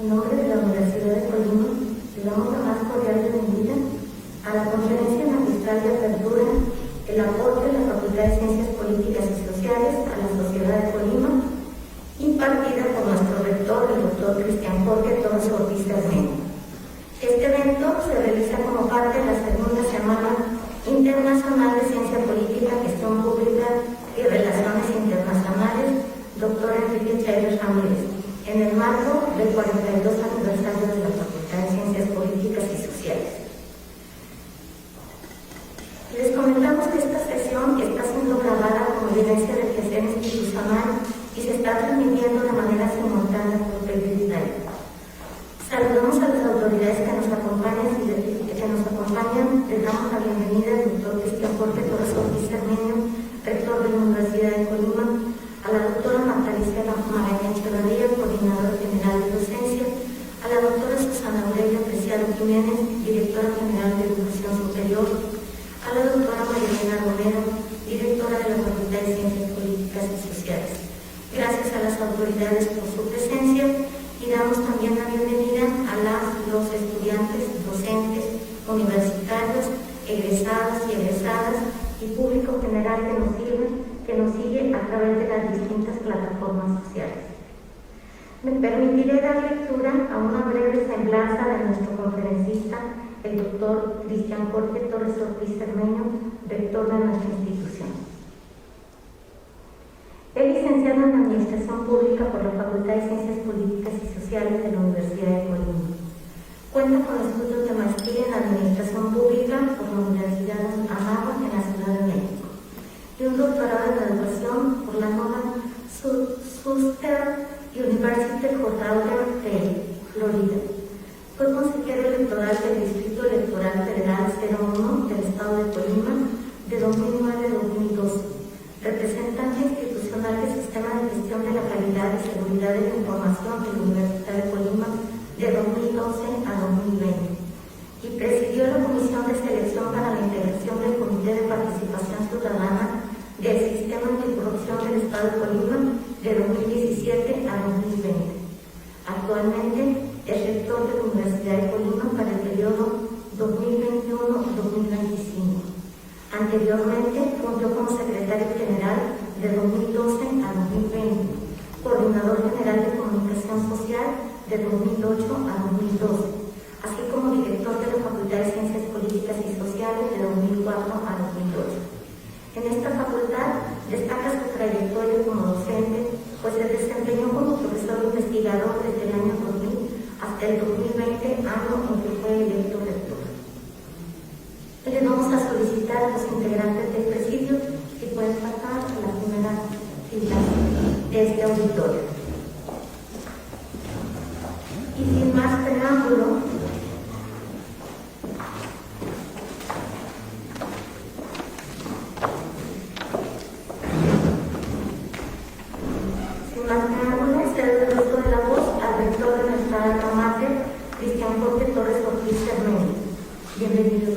En nombre de la Universidad de Colima, le damos la más cordial bienvenida a la conferencia magistral de apertura, el aporte de la Facultad de Ciencias Políticas y Sociales a la Sociedad de Colima, impartida por nuestro rector, el doctor Cristian Jorge Torres Ortiz Cermeño. Este evento se realiza como parte de la segunda semana internacional de Ciencia Política, Gestión Pública y Relaciones Internacionales, doctor Enrique Chávez Ramírez, en el marco del 42 aniversario de la Facultad de Ciencias Políticas y Sociales. Les comentamos que esta sesión está siendo grabada como evidencia del quehacer institucional y se está transmitiendo de manera simultánea por periodismo. Saludamos a las autoridades que nos acompañan les damos la bienvenida al doctor Cristian Jorge Torres Ortiz Cermeño, rector de la Universidad de Colima, a la doctora Martalicia Maraña Echeverría, coordinadora general de docencia, a la doctora Susana Aurelia Preciado Jiménez, directora general de Educación Superior, a la doctora María Elena Romero, directora de la Facultad de Ciencias Políticas y Sociales. Gracias a las autoridades por su presencia y damos también la bienvenida a los estudiantes, docentes, universitarios, egresados y egresadas y público general que nos sigue a través de las distintas plataformas sociales. Me permitiré dar lectura a una breve semblanza de nuestro conferencista, el doctor Cristian Jorge Torres Ortiz Cermeño, rector de nuestra institución. Es licenciado en Administración Pública por la Facultad de Ciencias Políticas y Sociales de la Universidad de Colima. Cuenta con estudios de maestría en Administración Pública por la Universidad de Anáhuac en la Ciudad de México y un doctorado en Educación por la Northern Southern University Fort Lauderdale, Florida. Fue consejero electoral del Distrito Electoral Federal 01 del Estado de Colima de 2009 a 2012. Representante institucional del Sistema de Gestión de la Calidad y Seguridad de la Información de la Universidad de Colima de 2012 a 2020 y presidió la Comisión de Selección para la Integración del Comité de Participación Ciudadana del Sistema Anticorrupción del Estado de Colima de 2017 a 2020. Actualmente es rector de la Universidad de Colima para el periodo 2021-2025. Anteriormente fungió como secretario general de 2012 a 2020, coordinador general de comunicación social de 2008 a 2012, así como director de la Facultad de Ciencias Políticas y Sociales de 2004 a 2008. En esta facultad destaca su trayectoria como docente, pues se desempeñó como profesor investigador desde el año 2000 hasta el 2020, año en que fue electo rector. Le vamos a solicitar a los integrantes del presidio que pueden pasar a la primera fila de este auditorio. Y sin más preámbulo, cedo el uso de la voz al rector de nuestra alma mater, Cristian Jorge Torres Ortiz Cermeño. Bienvenido.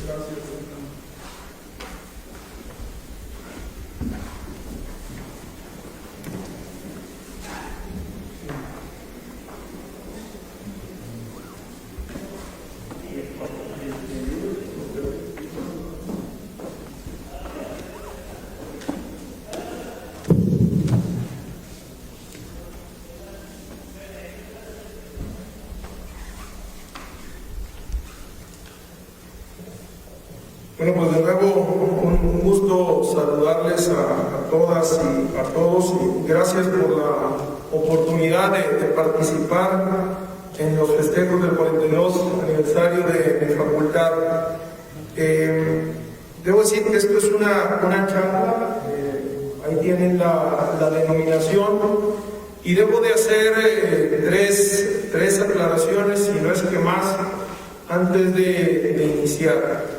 Gracias. Bueno, pues de nuevo un gusto saludarles a todas y a todos y gracias por la oportunidad de participar en los festejos del 42 aniversario de mi facultad. Debo decir que esto es una charla, ahí tienen la denominación y debo de hacer tres aclaraciones, si no es que más, antes de iniciar.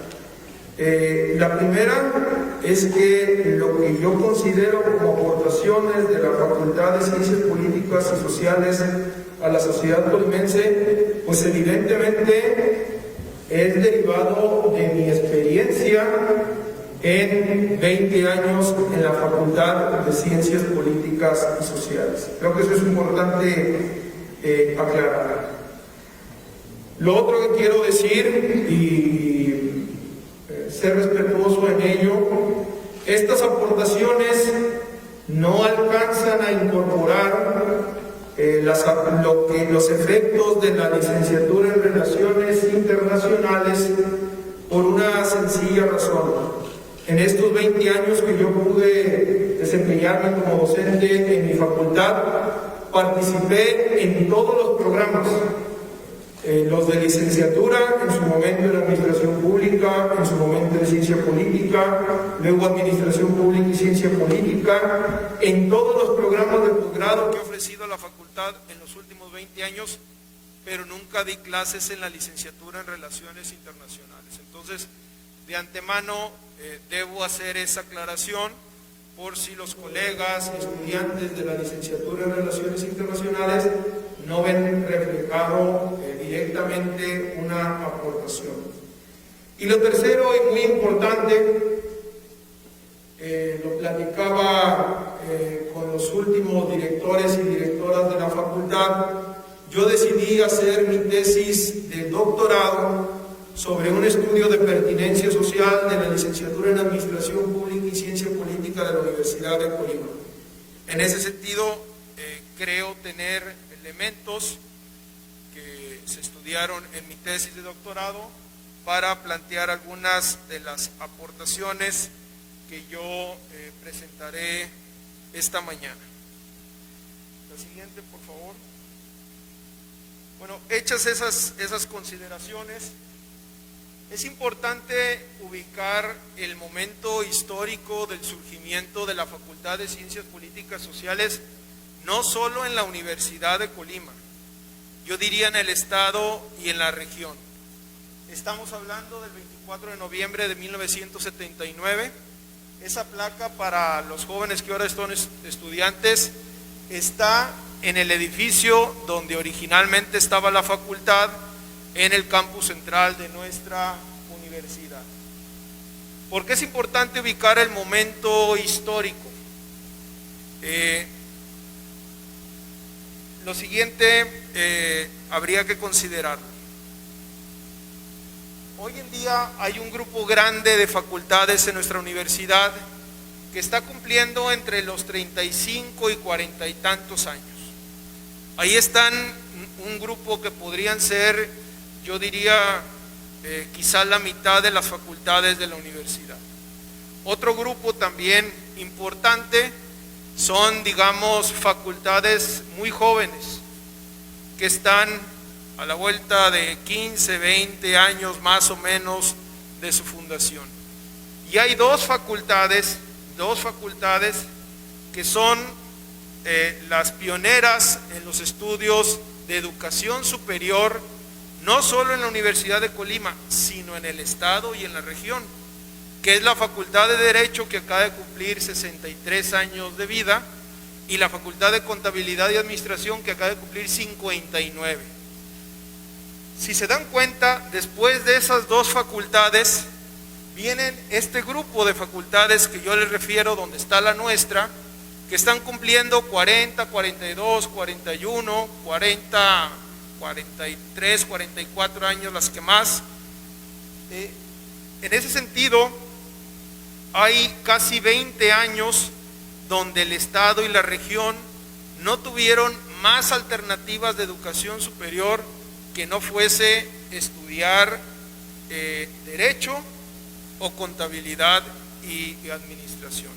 La primera es que lo que yo considero como aportaciones de la Facultad de Ciencias Políticas y Sociales a la sociedad colimense, pues evidentemente es derivado de mi experiencia en 20 años en la Facultad de Ciencias Políticas y Sociales. Creo que eso es importante aclarar. Lo otro que quiero decir y ser respetuoso en ello, estas aportaciones no alcanzan a incorporar los efectos de la licenciatura en Relaciones Internacionales por una sencilla razón. En estos 20 años que yo pude desempeñarme como docente en mi facultad, participé en todos los programas, los de licenciatura, en su momento en Administración Pública, en su momento en Ciencia Política, luego Administración Pública y Ciencia Política, en todos los programas de posgrado que ha ofrecido la facultad en los últimos 20 años, pero nunca di clases en la licenciatura en Relaciones Internacionales. Entonces, de antemano debo hacer esa aclaración por si los colegas, estudiantes de la licenciatura en Relaciones Internacionales no ven reflejado directamente una aportación. Y lo tercero y muy importante, lo platicaba con los últimos directores y directoras de la facultad, yo decidí hacer mi tesis de doctorado sobre un estudio de pertinencia social de la licenciatura en Administración Pública y Ciencia Política de la Universidad de Colima. En ese sentido, creo tener elementos que se estudiaron en mi tesis de doctorado para plantear algunas de las aportaciones que yo presentaré esta mañana. La siguiente, por favor. Bueno, hechas esas consideraciones, es importante ubicar el momento histórico del surgimiento de la Facultad de Ciencias Políticas Sociales, no solo en la Universidad de Colima, yo diría en el estado y en la región. Estamos hablando del 24 de noviembre de 1979. Esa placa, para los jóvenes que ahora son estudiantes, está en el edificio donde originalmente estaba la facultad, en el campus central de nuestra universidad. ¿Por qué es importante ubicar el momento histórico? Lo siguiente habría que considerarlo. Hoy en día hay un grupo grande de facultades en nuestra universidad que está cumpliendo entre los 35 y 40 y tantos años. Ahí están un grupo que podrían ser, yo diría, quizás la mitad de las facultades de la universidad. Otro grupo también importante son, digamos, facultades muy jóvenes que están a la vuelta de 15, 20 años más o menos de su fundación. Y hay dos facultades que son las pioneras en los estudios de educación superior, no solo en la Universidad de Colima, sino en el estado y en la región, que es la Facultad de Derecho, que acaba de cumplir 63 años de vida, y la Facultad de Contabilidad y Administración, que acaba de cumplir 59. Si se dan cuenta, después de esas dos facultades vienen este grupo de facultades que yo les refiero, donde está la nuestra, que están cumpliendo 40, 42, 41, 40, 43, 44 años, las que más. En ese sentido, hay casi 20 años donde el Estado y la región no tuvieron más alternativas de educación superior que no fuese estudiar Derecho o Contabilidad y Administración.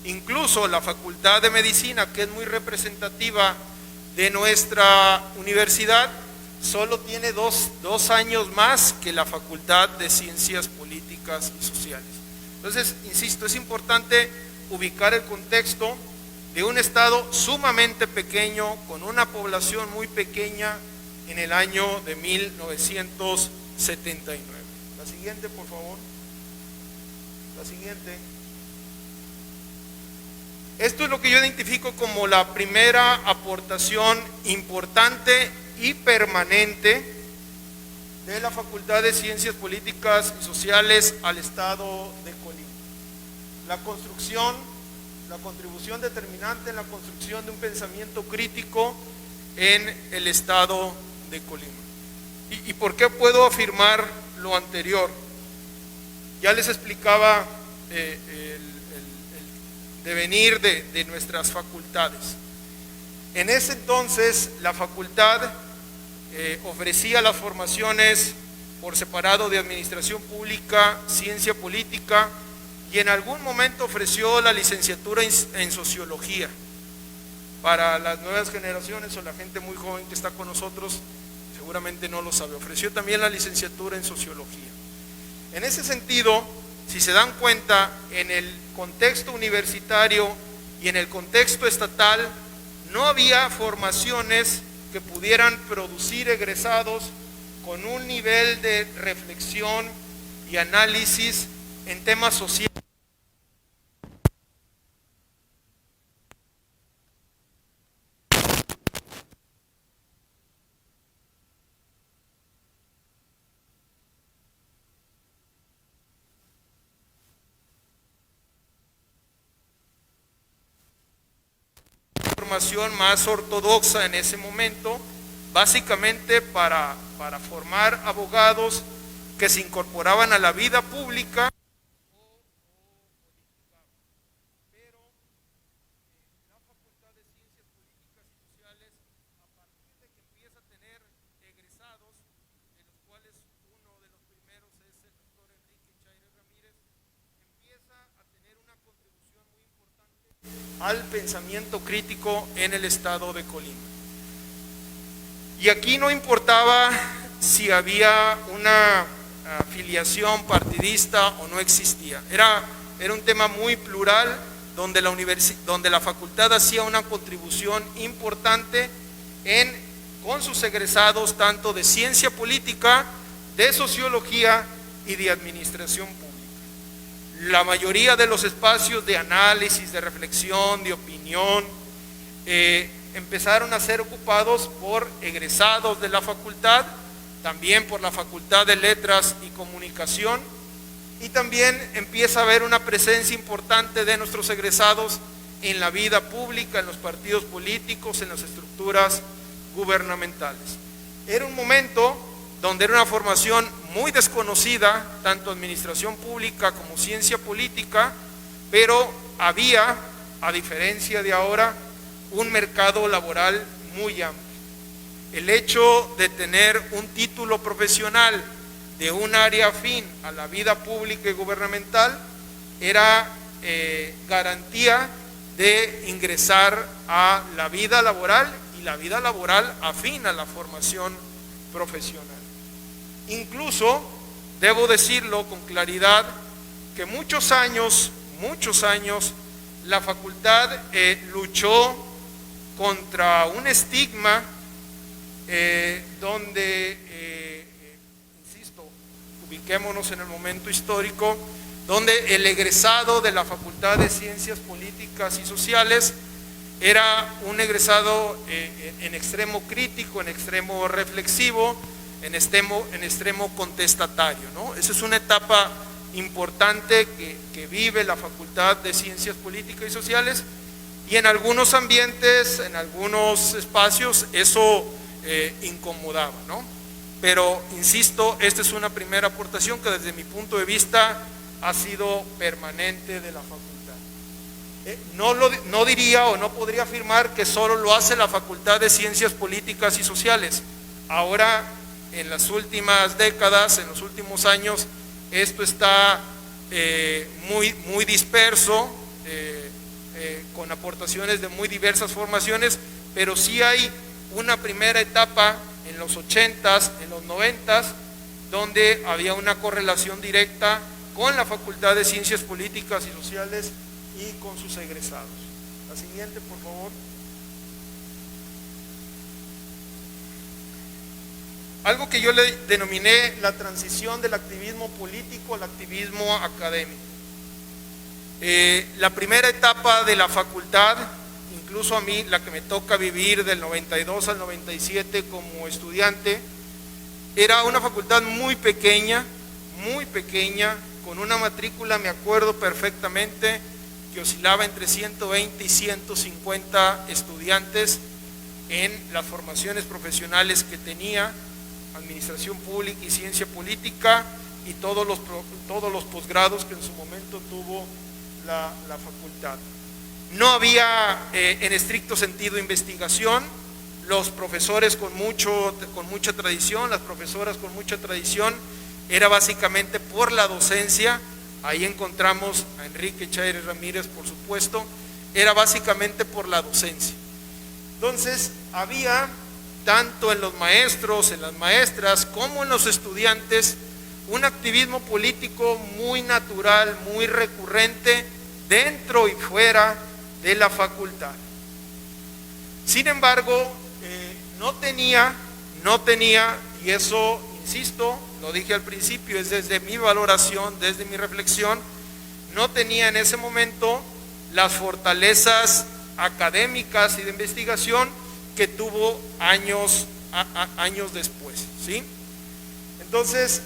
Incluso la Facultad de Medicina, que es muy representativa de nuestra universidad, solo tiene dos años más que la Facultad de Ciencias Políticas y Sociales. Entonces, insisto, es importante ubicar el contexto de un estado sumamente pequeño, con una población muy pequeña en el año de 1979. La siguiente, por favor. La siguiente. Esto es lo que yo identifico como la primera aportación importante y permanente de la Facultad de Ciencias Políticas y Sociales al Estado de Colima. La contribución determinante en la construcción de un pensamiento crítico en el estado de Colima. ¿Y por qué puedo afirmar lo anterior? Ya les explicaba el devenir de nuestras facultades. En ese entonces la facultad ofrecía las formaciones por separado de Administración Pública, Ciencia Política, y en algún momento ofreció la licenciatura en Sociología. Para las nuevas generaciones o la gente muy joven que está con nosotros, seguramente no lo sabe, ofreció también la licenciatura en Sociología. En ese sentido, si se dan cuenta, en el contexto universitario y en el contexto estatal, no había formaciones que pudieran producir egresados con un nivel de reflexión y análisis en temas sociales. Formación más ortodoxa en ese momento, básicamente para formar abogados que se incorporaban a la vida pública. Pero la Facultad de Ciencias Políticas y Sociales, a partir de que empieza a tener egresados, de los cuales uno de los primeros es el doctor Enrique Chaire Ramírez, empieza a tener una contribución muy importante al pensamiento crítico en el estado de Colima. Y aquí no importaba si había una afiliación partidista o no existía. Era un tema muy plural, donde la facultad hacía una contribución importante con sus egresados, tanto de ciencia política, de sociología y de administración pública. La mayoría de los espacios de análisis, de reflexión, de opinión, empezaron a ser ocupados por egresados de la facultad, también por la Facultad de Letras y Comunicación, y también empieza a haber una presencia importante de nuestros egresados en la vida pública, en los partidos políticos, en las estructuras gubernamentales. Era un momento donde era una formación muy desconocida, tanto administración pública como ciencia política, pero había, a diferencia de ahora, un mercado laboral muy amplio. El hecho de tener un título profesional de un área afín a la vida pública y gubernamental era garantía de ingresar a la vida laboral, y la vida laboral afín a la formación profesional. Incluso, debo decirlo con claridad, que muchos años, la facultad luchó contra un estigma donde, insisto, ubiquémonos en el momento histórico, donde el egresado de la Facultad de Ciencias Políticas y Sociales era un egresado en extremo crítico, en extremo reflexivo, en extremo contestatario, ¿no? Esa es una etapa importante que vive la Facultad de Ciencias Políticas y Sociales, y en algunos ambientes, en algunos espacios, eso incomodaba, ¿no? Pero, insisto, esta es una primera aportación que desde mi punto de vista ha sido permanente de la facultad. No diría o no podría afirmar que solo lo hace la Facultad de Ciencias Políticas y Sociales. Ahora, en las últimas décadas, en los últimos años, esto está muy disperso, con aportaciones de muy diversas formaciones, pero sí hay una primera etapa en los 80s, en los 90s, donde había una correlación directa con la Facultad de Ciencias Políticas y Sociales y con sus egresados. La siguiente, por favor. Algo que yo le denominé la transición del activismo político al activismo académico. La primera etapa de la facultad, incluso a mí, la que me toca vivir del 92 al 97 como estudiante, era una facultad muy pequeña, con una matrícula, me acuerdo perfectamente, que oscilaba entre 120 y 150 estudiantes, en las formaciones profesionales que tenía, administración pública y ciencia política, y todos los posgrados que en su momento tuvo la facultad. No había en estricto sentido investigación, los profesores con mucha tradición, las profesoras con mucha tradición, era básicamente por la docencia. Ahí encontramos a Enrique Chaires Ramírez, por supuesto, era básicamente por la docencia. Entonces, había tanto en los maestros, en las maestras, como en los estudiantes, un activismo político muy natural, muy recurrente, dentro y fuera de la facultad. Sin embargo, no tenía, y eso, insisto, lo dije al principio, es desde mi valoración, desde mi reflexión, no tenía en ese momento las fortalezas académicas y de investigación que tuvo años después, ¿sí? Entonces,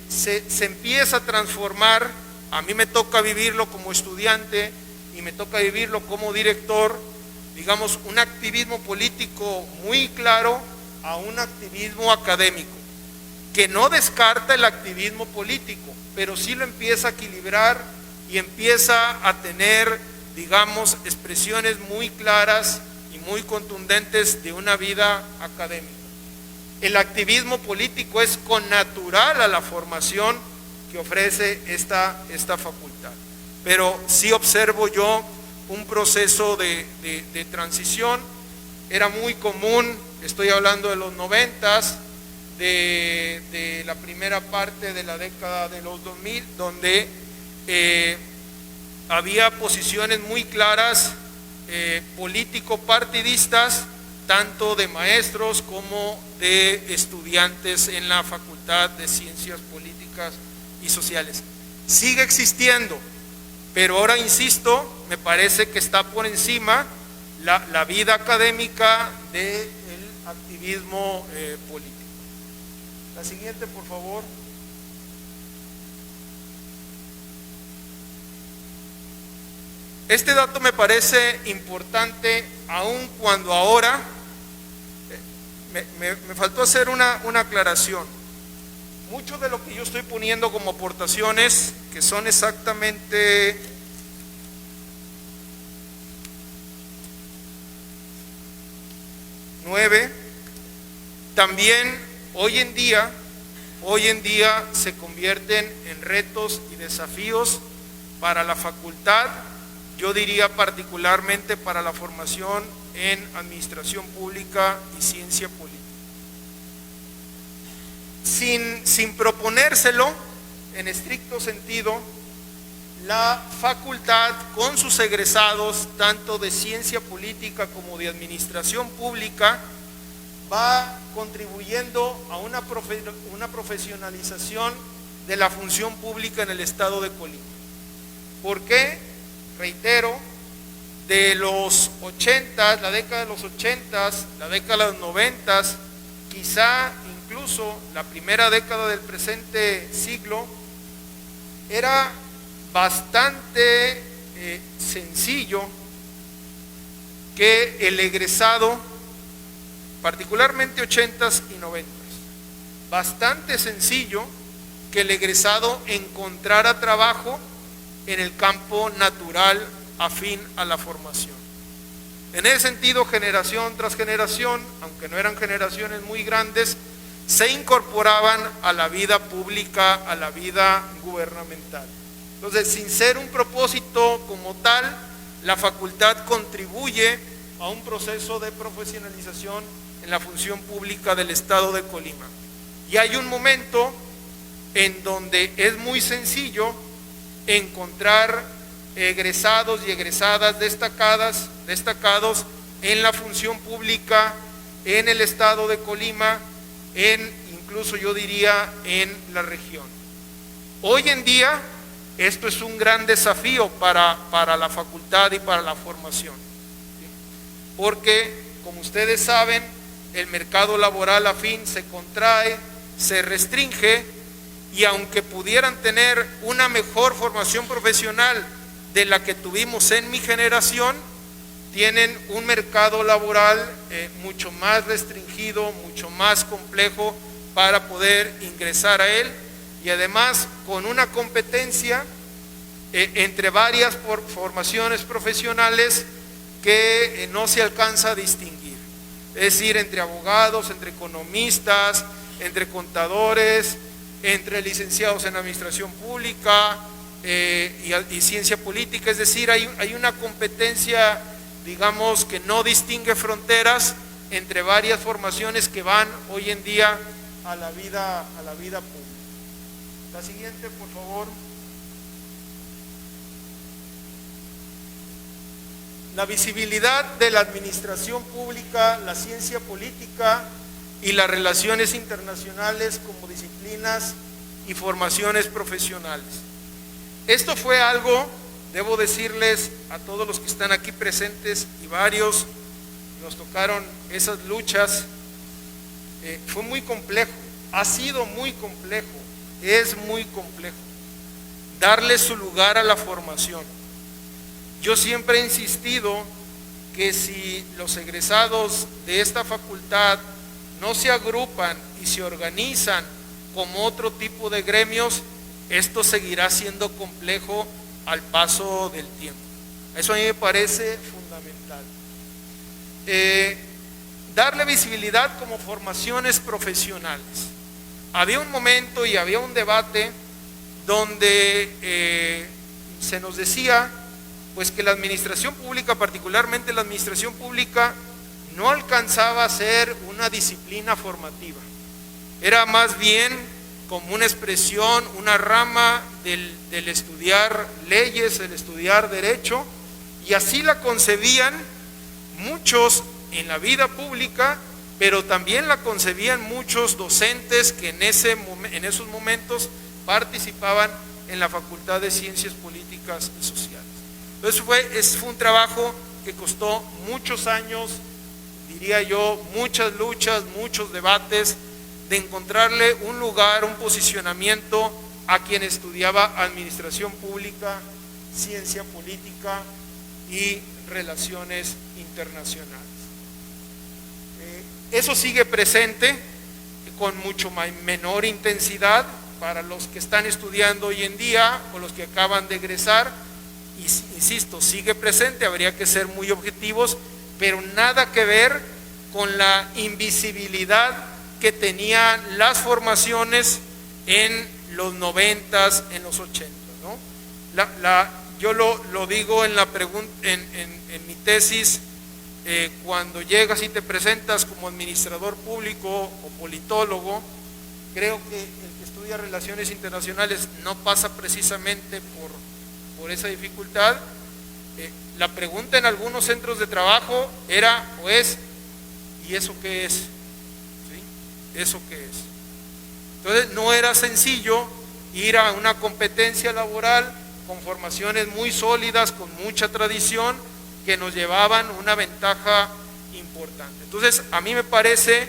se empieza a transformar. A mí me toca vivirlo como estudiante y me toca vivirlo como director, digamos, un activismo político muy claro a un activismo académico, que no descarta el activismo político, pero sí lo empieza a equilibrar y empieza a tener, digamos, expresiones muy claras y muy contundentes de una vida académica. El activismo político es connatural a la formación que ofrece esta facultad, pero sí observo yo un proceso de transición. Era muy común, estoy hablando de los 90s, de la primera parte de la década de los 2000, donde había posiciones muy claras político-partidistas, tanto de maestros como de estudiantes en la Facultad de Ciencias Políticas y Sociales. Sigue existiendo, pero ahora, insisto, me parece que está por encima la vida académica del activismo político. La siguiente, por favor. Este dato me parece importante, aun cuando ahora me faltó hacer una aclaración. Mucho de lo que yo estoy poniendo como aportaciones, que son exactamente 9, también hoy en día se convierten en retos y desafíos para la facultad, yo diría particularmente para la formación en administración pública y ciencia política. Sin proponérselo en estricto sentido, la facultad con sus egresados, tanto de ciencia política como de administración pública, va contribuyendo a una profesionalización de la función pública en el estado de Colima. ¿Por qué? Reitero, de los 80, la década de los 80, la década de los 90, quizá incluso la primera década del presente siglo, era bastante sencillo que el egresado, particularmente 80s y 90s, bastante sencillo que el egresado encontrara trabajo en el campo natural afín a la formación. En ese sentido, generación tras generación, aunque no eran generaciones muy grandes, se incorporaban a la vida pública, a la vida gubernamental. Entonces, sin ser un propósito como tal, la facultad contribuye a un proceso de profesionalización en la función pública del estado de Colima. Y hay un momento en donde es muy sencillo encontrar egresados y egresadas destacados en la función pública en el estado de Colima, incluso yo diría en la región. Hoy en día esto es un gran desafío para la facultad y para la formación, porque, como ustedes saben, el mercado laboral afín se contrae, se restringe, y aunque pudieran tener una mejor formación profesional de la que tuvimos en mi generación, tienen un mercado laboral mucho más restringido, mucho más complejo para poder ingresar a él, y además con una competencia entre varias formaciones profesionales que no se alcanza a distinguir, es decir, entre abogados, entre economistas, entre contadores, entre licenciados en administración pública y ciencia política. Es decir, hay una competencia, digamos, que no distingue fronteras entre varias formaciones que van hoy en día a la vida pública. La siguiente, por favor. La visibilidad de la administración pública, la ciencia política y las relaciones internacionales como disciplinas y formaciones profesionales. Esto fue algo, debo decirles a todos los que están aquí presentes, y varios nos tocaron esas luchas, fue muy complejo, ha sido muy complejo, es muy complejo darle su lugar a la formación. Yo siempre he insistido que si los egresados de esta facultad no se agrupan y se organizan como otro tipo de gremios, esto seguirá siendo complejo al paso del tiempo. Eso a mí me parece fundamental. Darle visibilidad como formaciones profesionales. Había un momento y había un debate donde se nos decía pues que la administración pública, particularmente la administración pública, no alcanzaba a ser una disciplina formativa. Era más bien como una expresión, una rama del estudiar leyes, el estudiar derecho, y así la concebían muchos en la vida pública, pero también la concebían muchos docentes que en esos momentos participaban en la Facultad de Ciencias Políticas y Sociales. Entonces fue un trabajo que costó muchos años, diría yo, muchas luchas, muchos debates, de encontrarle un lugar, un posicionamiento a quien estudiaba administración pública, ciencia política y relaciones internacionales. Eso sigue presente con mucho menor intensidad para los que están estudiando hoy en día o los que acaban de egresar. Insisto, sigue presente, habría que ser muy objetivos, pero nada que ver con la invisibilidad que tenían las formaciones en los 90s, en los 80s, ¿no? Yo lo digo en mi tesis, cuando llegas y te presentas como administrador público o politólogo, creo que el que estudia relaciones internacionales no pasa precisamente por esa dificultad. La pregunta en algunos centros de trabajo era, pues, ¿y eso qué es? ¿Sí? ¿Eso qué es? Entonces no era sencillo ir a una competencia laboral con formaciones muy sólidas, con mucha tradición, que nos llevaban una ventaja importante. Entonces a mí me parece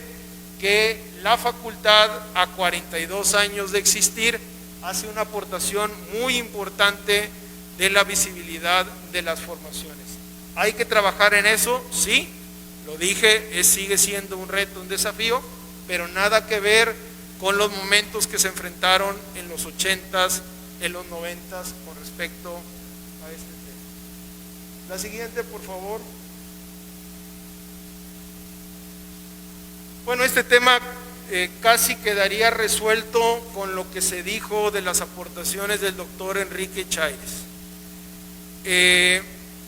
que la facultad, a 42 años de existir, hace una aportación muy importante de la visibilidad de las formaciones. ¿Hay que trabajar en eso? Sí, lo dije, sigue siendo un reto, un desafío, pero nada que ver con los momentos que se enfrentaron en los 80s, en los 90s con respecto a este tema. La siguiente, por favor. Bueno, este tema casi quedaría resuelto con lo que se dijo de las aportaciones del doctor Enrique Chaires.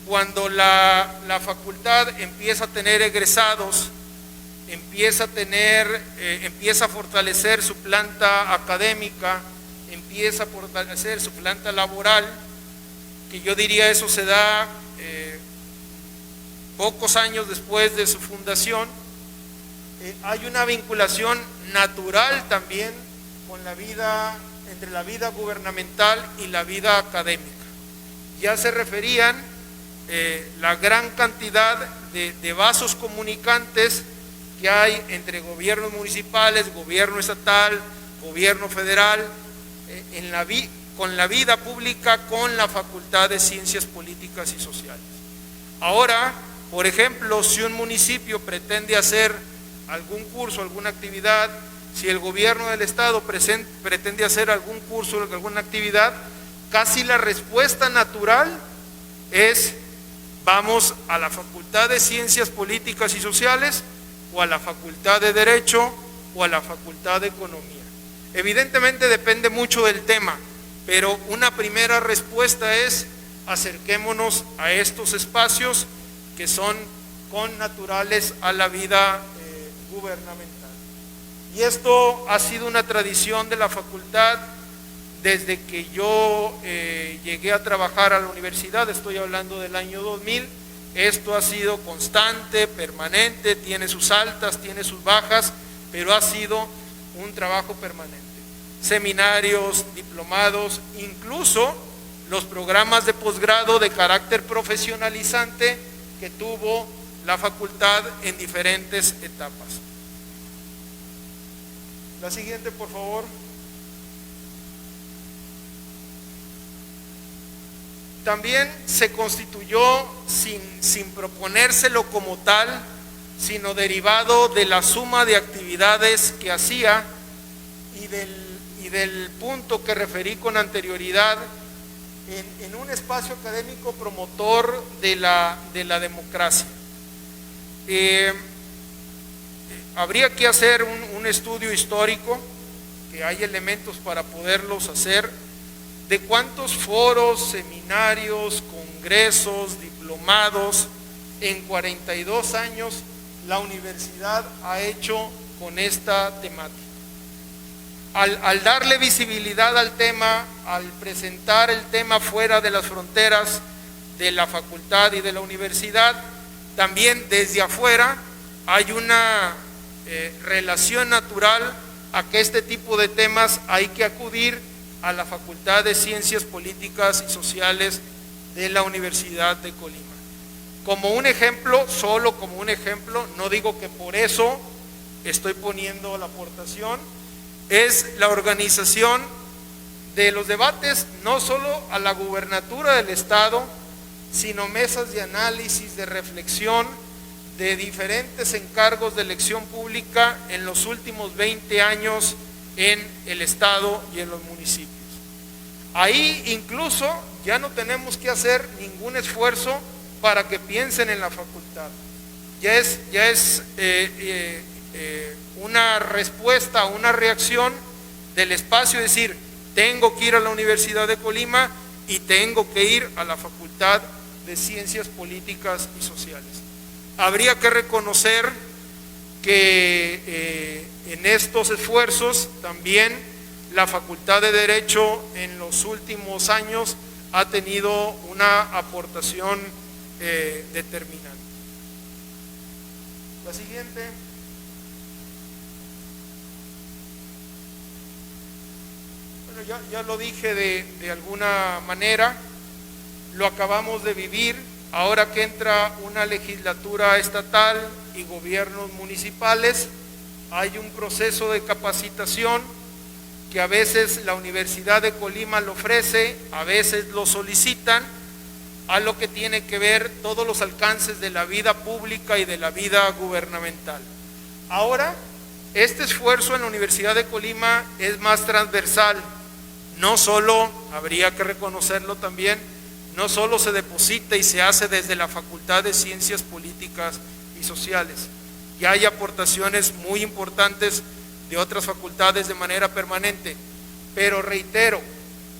Cuando la facultad empieza a tener egresados, empieza a fortalecer su planta académica, empieza a fortalecer su planta laboral, que yo diría eso se da pocos años después de su fundación. Hay una vinculación natural también con la vida, entre la vida gubernamental y la vida académica. Ya se referían la gran cantidad de vasos comunicantes que hay entre gobiernos municipales, gobierno estatal, gobierno federal, con la vida pública, con la Facultad de Ciencias Políticas y Sociales. Ahora, Por ejemplo, si un municipio pretende hacer algún curso, alguna actividad, si el gobierno del estado pretende hacer algún curso, alguna actividad, casi la respuesta natural es: vamos a la Facultad de Ciencias Políticas y Sociales, o a la Facultad de Derecho, o a la Facultad de Economía. Evidentemente depende mucho del tema, pero una primera respuesta es: acerquémonos a estos espacios que son connaturales a la vida gubernamental. Y esto ha sido una tradición de la facultad desde que yo llegué a trabajar a la universidad, estoy hablando del año 2000. Esto ha sido constante, permanente, tiene sus altas, tiene sus bajas, pero ha sido un trabajo permanente. Seminarios, diplomados, incluso los programas de posgrado de carácter profesionalizante que tuvo la facultad en diferentes etapas. La siguiente, por favor. También se constituyó sin proponérselo como tal, sino derivado de la suma de actividades que hacía y del punto que referí con anterioridad, en un espacio académico promotor de la democracia. Habría que hacer un estudio histórico, que hay elementos para poderlos hacer, de cuántos foros, seminarios, congresos, diplomados en 42 años la universidad ha hecho con esta temática. Al darle visibilidad al tema, al presentar el tema fuera de las fronteras de la facultad y de la universidad, también desde afuera hay una relación natural a que este tipo de temas hay que acudir a la Facultad de Ciencias Políticas y Sociales de la Universidad de Colima. Como un ejemplo, solo como un ejemplo, no digo que por eso estoy poniendo la aportación, es la organización de los debates, no solo a la gubernatura del estado, sino mesas de análisis, de reflexión, de diferentes encargos de elección pública en los últimos 20 años en el estado y en los municipios. Ahí incluso ya no tenemos que hacer ningún esfuerzo para que piensen en la facultad. Ya es una respuesta, una reacción del espacio, es decir, tengo que ir a la Universidad de Colima y tengo que ir a la Facultad de Ciencias Políticas y Sociales. Habría que reconocer que en estos esfuerzos también la Facultad de Derecho en los últimos años ha tenido una aportación determinante. La siguiente. Bueno, ya lo dije de alguna manera, lo acabamos de vivir. Ahora que entra una legislatura estatal y gobiernos municipales, hay un proceso de capacitación que a veces la Universidad de Colima lo ofrece, a veces lo solicitan, a lo que tiene que ver todos los alcances de la vida pública y de la vida gubernamental. Ahora, este esfuerzo en la Universidad de Colima es más transversal, no solo, habría que reconocerlo también, no solo se deposita y se hace desde la Facultad de Ciencias Políticas y Sociales, ya hay aportaciones muy importantes de otras facultades de manera permanente, pero reitero,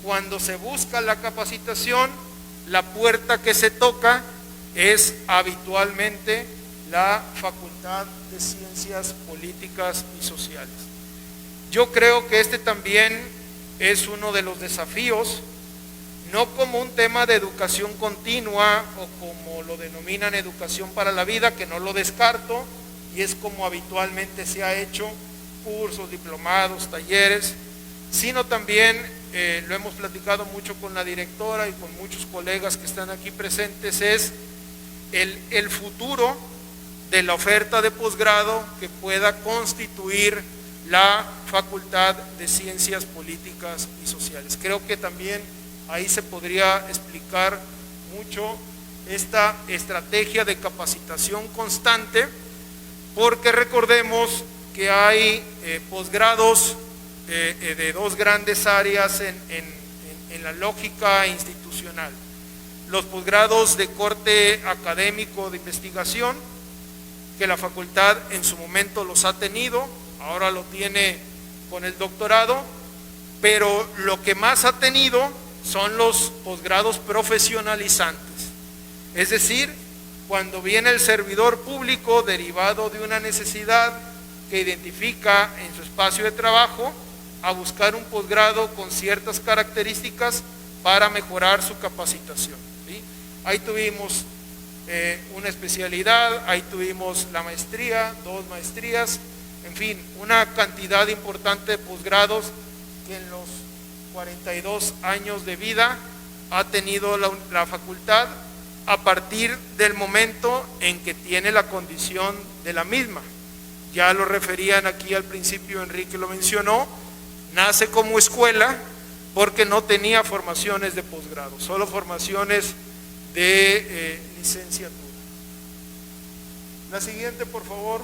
cuando se busca la capacitación, la puerta que se toca es habitualmente la Facultad de Ciencias Políticas y Sociales. Yo creo que este también es uno de los desafíos, no como un tema de educación continua o como lo denominan educación para la vida, que no lo descarto, y es como habitualmente se ha hecho, cursos, diplomados, talleres, sino también, lo hemos platicado mucho con la directora y con muchos colegas que están aquí presentes, es el futuro de la oferta de posgrado que pueda constituir la Facultad de Ciencias Políticas y Sociales. Creo que también ahí se podría explicar mucho esta estrategia de capacitación constante, porque recordemos que hay posgrados de dos grandes áreas en la lógica institucional. Los posgrados de corte académico de investigación, que la facultad en su momento los ha tenido, ahora lo tiene con el doctorado, pero lo que más ha tenido son los posgrados profesionalizantes. Es decir, cuando viene el servidor público derivado de una necesidad que identifica en su espacio de trabajo, a buscar un posgrado con ciertas características para mejorar su capacitación, ¿sí? Ahí tuvimos una especialidad, ahí tuvimos la maestría, 2 maestrías, en fin, una cantidad importante de posgrados que en los 42 años de vida ha tenido la facultad a partir del momento en que tiene la condición de la misma. Ya lo referían aquí al principio, Enrique lo mencionó, nace como escuela porque no tenía formaciones de posgrado, solo formaciones de licenciatura. La siguiente, por favor.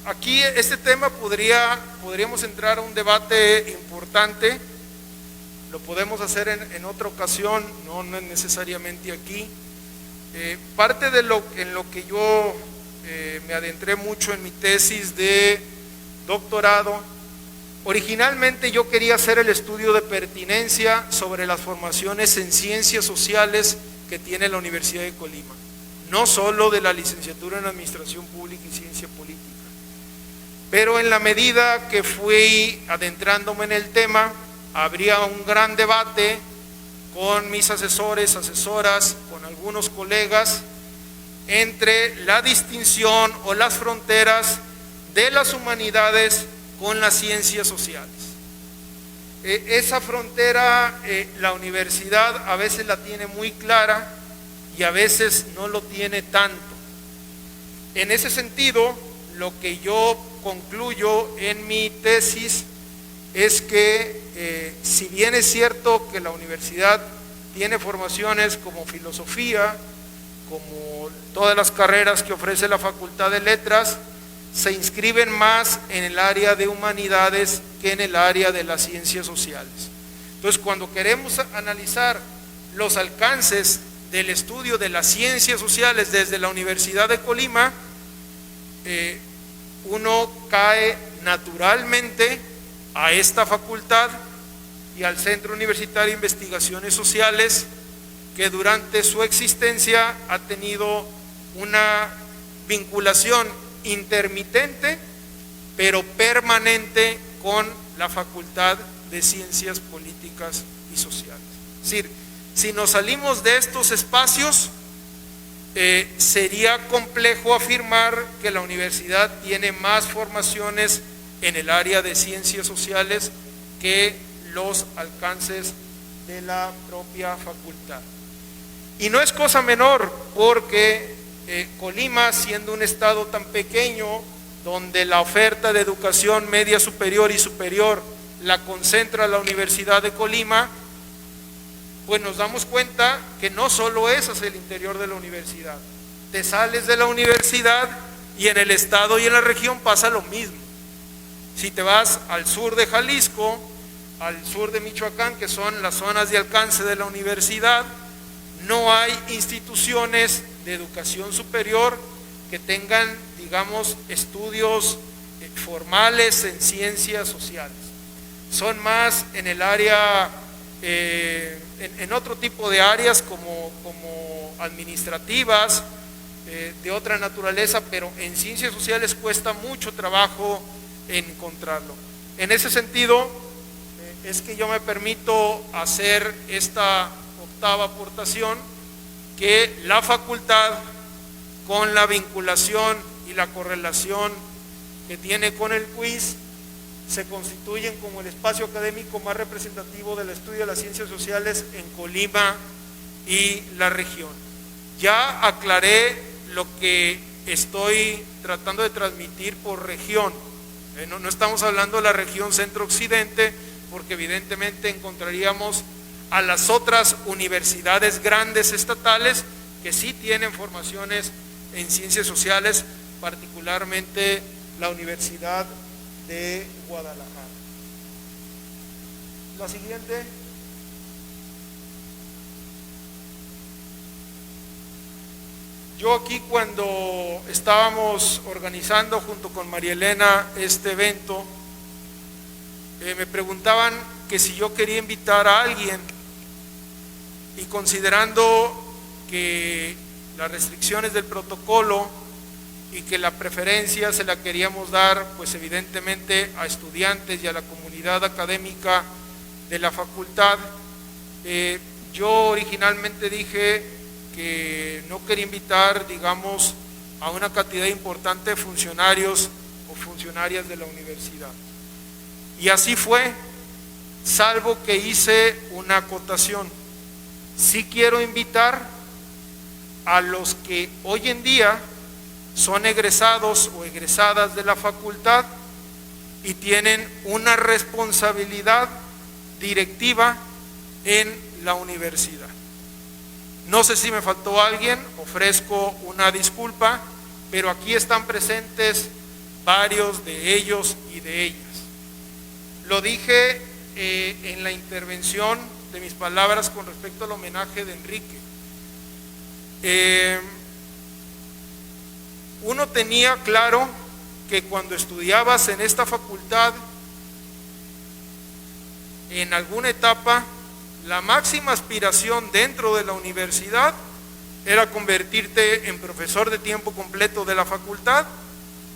Aquí este tema podríamos entrar a un debate importante, lo podemos hacer en otra ocasión, no necesariamente aquí. Parte de en lo que yo me adentré mucho en mi tesis de doctorado, originalmente yo quería hacer el estudio de pertinencia sobre las formaciones en ciencias sociales que tiene la Universidad de Colima, no solo de la licenciatura en Administración Pública y Ciencia Política. Pero en la medida que fui adentrándome en el tema, habría un gran debate con mis asesores, asesoras, con algunos colegas, entre la distinción o las fronteras de las humanidades con las ciencias sociales. Esa frontera la universidad a veces la tiene muy clara y a veces no lo tiene tanto. En ese sentido, lo que yo concluyo en mi tesis es que si bien es cierto que la universidad tiene formaciones como filosofía, como todas las carreras que ofrece la Facultad de Letras, se inscriben más en el área de humanidades que en el área de las ciencias sociales. Entonces, cuando queremos analizar los alcances del estudio de las ciencias sociales desde la Universidad de Colima, uno cae naturalmente a esta facultad y al Centro Universitario de Investigaciones Sociales, que durante su existencia ha tenido una vinculación intermitente pero permanente con la Facultad de Ciencias Políticas y Sociales. Es decir, si nos salimos de estos espacios, sería complejo afirmar que la universidad tiene más formaciones en el área de ciencias sociales que los alcances de la propia facultad. Y no es cosa menor, porque Colima, siendo un estado tan pequeño, donde la oferta de educación media superior y superior la concentra la Universidad de Colima, pues nos damos cuenta que no solo es hacia el interior de la universidad. Te sales de la universidad y en el estado y en la región pasa lo mismo. Si te vas al sur de Jalisco, al sur de Michoacán, que son las zonas de alcance de la universidad, no hay instituciones de educación superior que tengan, digamos, estudios formales en ciencias sociales. Son más en el área, en otro tipo de áreas como administrativas, de otra naturaleza, pero en ciencias sociales cuesta mucho trabajo encontrarlo. En ese sentido, es que yo me permito hacer esta octava aportación, que la facultad, con la vinculación y la correlación que tiene con el quiz, se constituyen como el espacio académico más representativo del estudio de las ciencias sociales en Colima y la región. Ya aclaré lo que estoy tratando de transmitir por región. No estamos hablando de la región centro-occidente, porque evidentemente encontraríamos a las otras universidades grandes estatales que sí tienen formaciones en ciencias sociales, particularmente la Universidad de Guadalajara. La siguiente. Yo aquí, cuando estábamos organizando junto con María Elena este evento, me preguntaban que si yo quería invitar a alguien, y considerando que las restricciones del protocolo y que la preferencia se la queríamos dar pues evidentemente a estudiantes y a la comunidad académica de la facultad, yo originalmente dije que no quería invitar, digamos, a una cantidad importante de funcionarios o funcionarias de la universidad. Y así fue, salvo que hice una acotación. Sí quiero invitar a los que hoy en día son egresados o egresadas de la facultad y tienen una responsabilidad directiva en la universidad. No sé si me faltó alguien, ofrezco una disculpa, pero aquí están presentes varios de ellos y de ellas. Lo dije en la intervención de mis palabras con respecto al homenaje de Enrique. Uno tenía claro que cuando estudiabas en esta facultad, en alguna etapa, la máxima aspiración dentro de la universidad era convertirte en profesor de tiempo completo de la facultad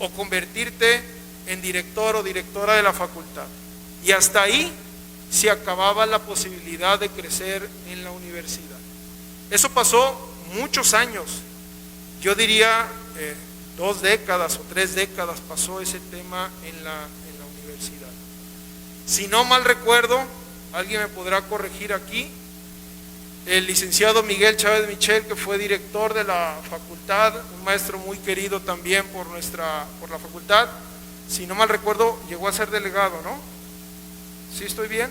o convertirte en director o directora de la facultad. Y hasta ahí se acababa la posibilidad de crecer en la universidad. Eso pasó muchos años, yo diría 2 décadas o 3 décadas pasó ese tema en la universidad. Si no mal recuerdo, alguien me podrá corregir aquí, el licenciado Miguel Chávez Michel, que fue director de la facultad, un maestro muy querido también por la facultad, si no mal recuerdo, llegó a ser delegado, ¿no? ¿Sí estoy bien?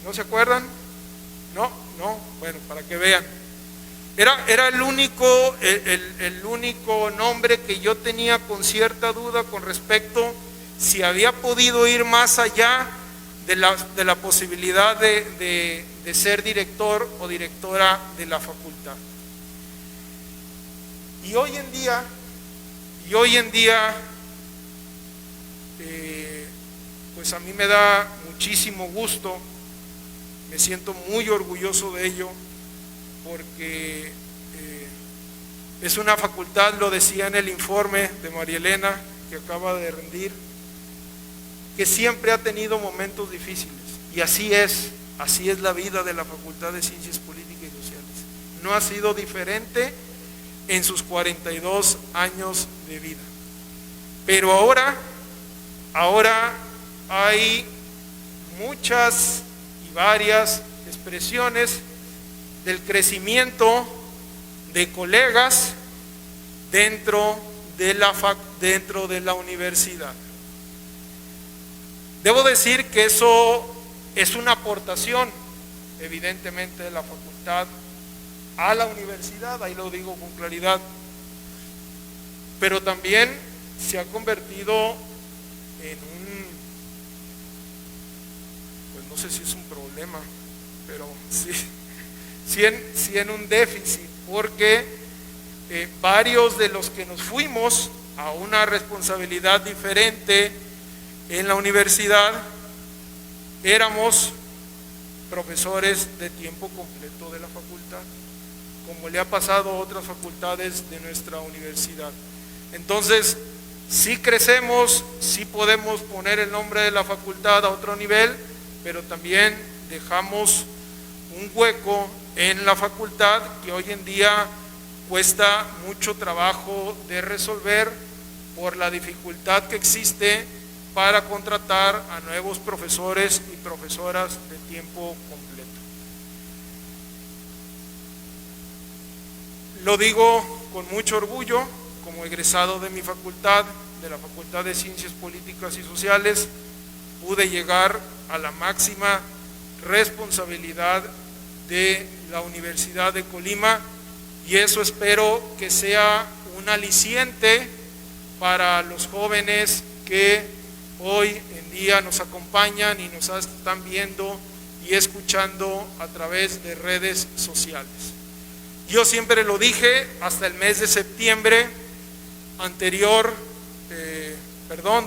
¿No se acuerdan? No, bueno, para que vean. Era el único nombre que yo tenía con cierta duda con respecto si había podido ir más allá de la posibilidad de ser director o directora de la facultad. Y hoy en día, pues a mí me da muchísimo gusto, me siento muy orgulloso de ello, porque es una facultad, lo decía en el informe de María Elena que acaba de rendir, que siempre ha tenido momentos difíciles, y así es la vida de la Facultad de Ciencias Políticas y Sociales. No ha sido diferente en sus 42 años de vida. Pero ahora hay muchas y varias expresiones del crecimiento de colegas dentro de la universidad. Debo decir que eso es una aportación, evidentemente, de la facultad a la universidad, ahí lo digo con claridad, pero también se ha convertido en pues no sé si es un problema, pero sí en un déficit, porque varios de los que nos fuimos a una responsabilidad diferente en la universidad éramos profesores de tiempo completo de la facultad, como le ha pasado a otras facultades de nuestra universidad. Entonces, sí crecemos, sí podemos poner el nombre de la facultad a otro nivel, pero también dejamos un hueco en la facultad que hoy en día cuesta mucho trabajo de resolver por la dificultad que existe para contratar a nuevos profesores y profesoras de tiempo completo. Lo digo con mucho orgullo, como egresado de mi facultad, de la Facultad de Ciencias Políticas y Sociales, pude llegar a la máxima responsabilidad de la Universidad de Colima, y eso espero que sea un aliciente para los jóvenes que hoy en día nos acompañan y nos están viendo y escuchando a través de redes sociales. Yo siempre lo dije, hasta el mes de septiembre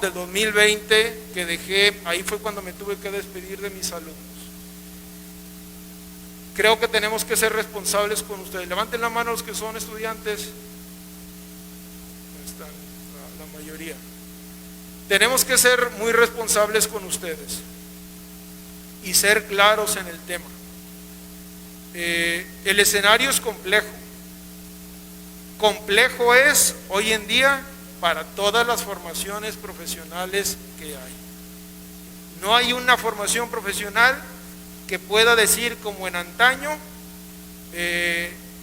del 2020, que dejé, ahí fue cuando me tuve que despedir de mis alumnos. Creo que tenemos que ser responsables con ustedes. Levanten la mano los que son estudiantes. Están la mayoría. Tenemos que ser muy responsables con ustedes y ser claros en el tema. El escenario es complejo. Complejo es hoy en día para todas las formaciones profesionales que hay. No hay una formación profesional que pueda decir como en antaño,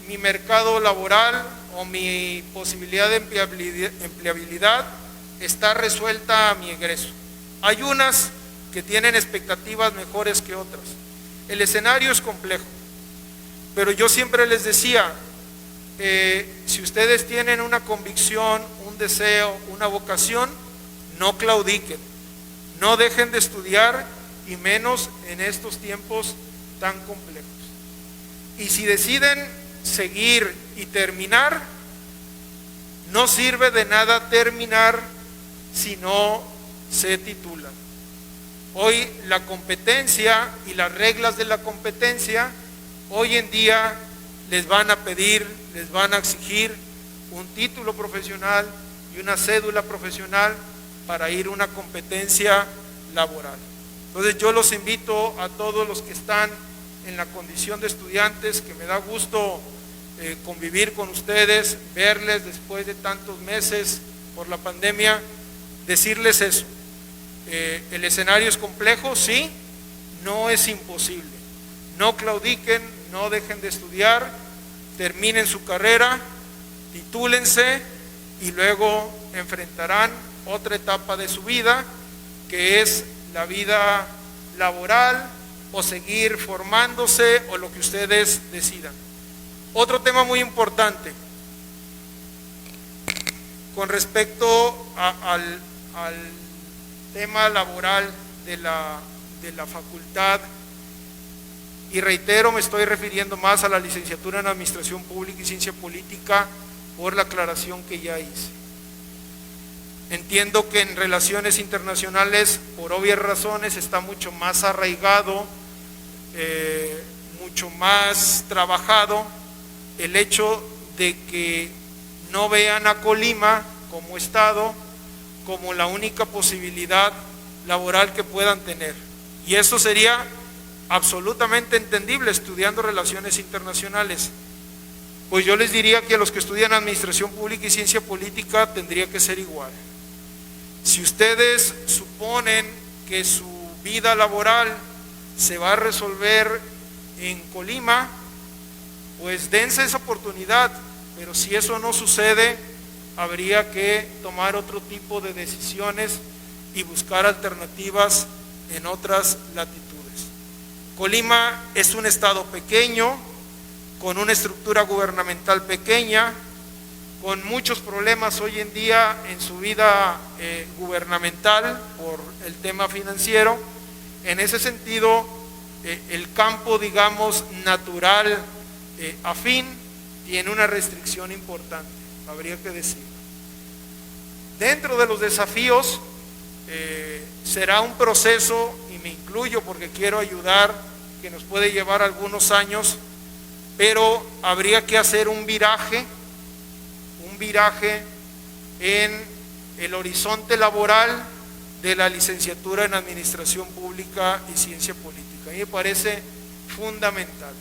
mi mercado laboral o mi posibilidad de empleabilidad está resuelta a mi egreso. Hay unas que tienen expectativas mejores que otras. El escenario es complejo, pero yo siempre les decía, si ustedes tienen una convicción, un deseo, una vocación, no claudiquen, no dejen de estudiar, y menos en estos tiempos tan complejos. Y si deciden seguir y terminar, no sirve de nada terminar si no se titulan. Hoy la competencia y las reglas de la competencia, hoy en día les van a pedir, les van a exigir un título profesional y una cédula profesional para ir a una competencia laboral. Entonces yo los invito a todos los que están en la condición de estudiantes, que me da gusto convivir con ustedes, verles después de tantos meses por la pandemia, decirles eso. El escenario es complejo, sí, no es imposible. No claudiquen, no dejen de estudiar, terminen su carrera, titúlense y luego enfrentarán otra etapa de su vida, que es la vida laboral o seguir formándose o lo que ustedes decidan. Otro tema muy importante con respecto al tema laboral de la facultad, y reitero, me estoy refiriendo más a la licenciatura en Administración Pública y Ciencia Política por la aclaración que ya hice. Entiendo que en relaciones internacionales, por obvias razones, está mucho más arraigado, mucho más trabajado el hecho de que no vean a Colima como estado como la única posibilidad laboral que puedan tener. Y eso sería absolutamente entendible estudiando relaciones internacionales. Pues yo les diría que a los que estudian Administración Pública y Ciencia Política tendría que ser igual. Si ustedes suponen que su vida laboral se va a resolver en Colima, pues dense esa oportunidad, pero si eso no sucede, habría que tomar otro tipo de decisiones y buscar alternativas en otras latitudes. Colima es un estado pequeño, con una estructura gubernamental pequeña, con muchos problemas hoy en día en su vida gubernamental por el tema financiero. En ese sentido, el campo, digamos, natural afín tiene una restricción importante, habría que decirlo. Dentro de los desafíos será un proceso, y me incluyo porque quiero ayudar, que nos puede llevar algunos años, pero habría que hacer un viraje en el horizonte laboral de la licenciatura en Administración Pública y Ciencia Política. A mí me parece fundamental.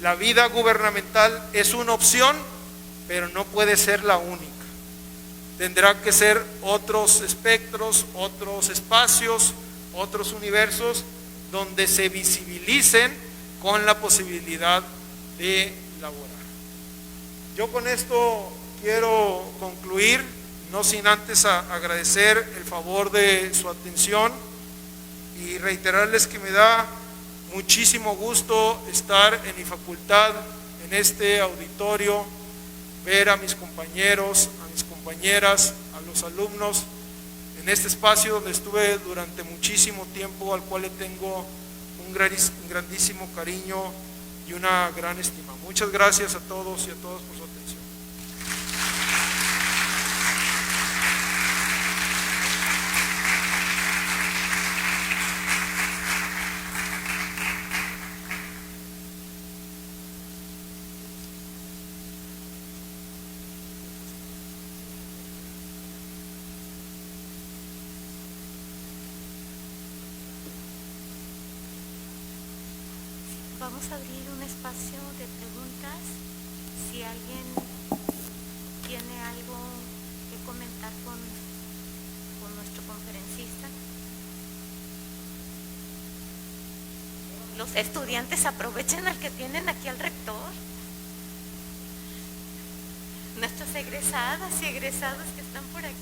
La vida gubernamental es una opción, pero no puede ser la única. Tendrá que ser otros espectros, otros espacios, otros universos donde se visibilicen con la posibilidad de laborar. Yo con esto quiero concluir, no sin antes agradecer el favor de su atención y reiterarles que me da muchísimo gusto estar en mi facultad, en este auditorio, ver a mis compañeros, a mis compañeras, a los alumnos, en este espacio donde estuve durante muchísimo tiempo, al cual le tengo un grandísimo cariño y una gran estima. Muchas gracias a todos y a todas por su atención. Vamos a abrir un espacio de preguntas. Si alguien tiene algo que comentar con nuestro conferencista. Los estudiantes aprovechen al que tienen aquí al rector. Nuestras egresadas y egresados que están por aquí.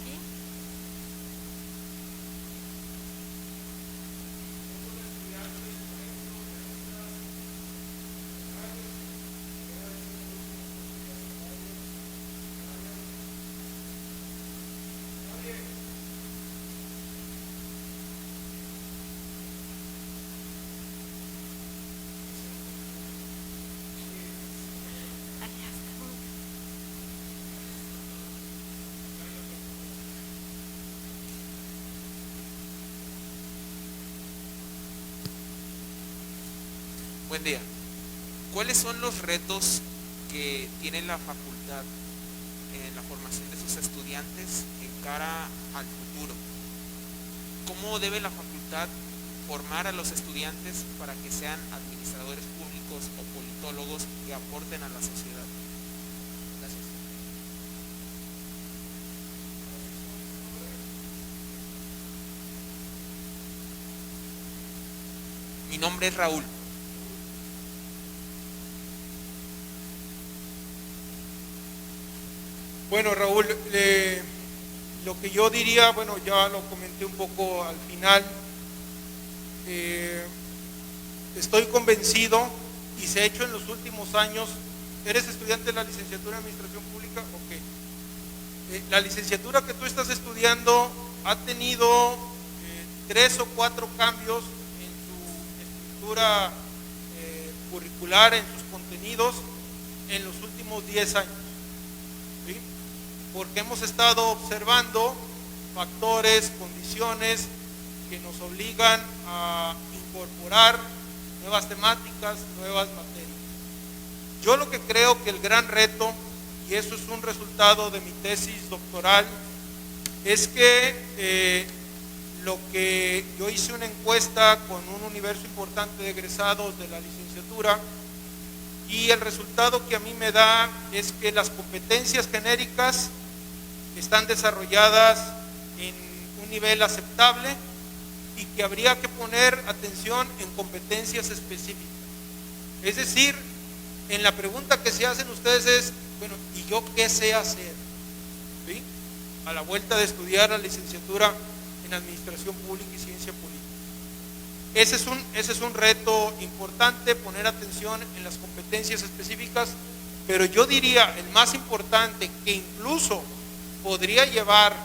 Buen día. ¿Cuáles son los retos que tiene la facultad en la formación de sus estudiantes en cara al futuro? ¿Cómo debe la facultad formar a los estudiantes para que sean administradores públicos o politólogos que aporten a la sociedad? Gracias. Mi nombre es Raúl. Bueno, Raúl, lo que yo diría, bueno, ya lo comenté un poco al final, estoy convencido y se ha hecho en los últimos años. ¿Eres estudiante de la licenciatura en Administración Pública? Ok. La licenciatura que tú estás estudiando ha tenido 3 o 4 cambios en su estructura curricular, en sus contenidos, en los últimos 10 años. ¿Sí? Porque hemos estado observando factores, condiciones que nos obligan a incorporar nuevas temáticas, nuevas materias. Yo lo que creo que el gran reto, y eso es un resultado de mi tesis doctoral, es que lo que yo hice una encuesta con un universo importante de egresados de la licenciatura, y el resultado que a mí me da es que las competencias genéricas están desarrolladas en un nivel aceptable y que habría que poner atención en competencias específicas. Es decir, en la pregunta que se hacen ustedes es, bueno, ¿y yo qué sé hacer? ¿Sí? A la vuelta de estudiar la licenciatura en Administración Pública y Ciencia Política. Ese es un reto importante, poner atención en las competencias específicas, pero yo diría el más importante, que incluso podría llevar,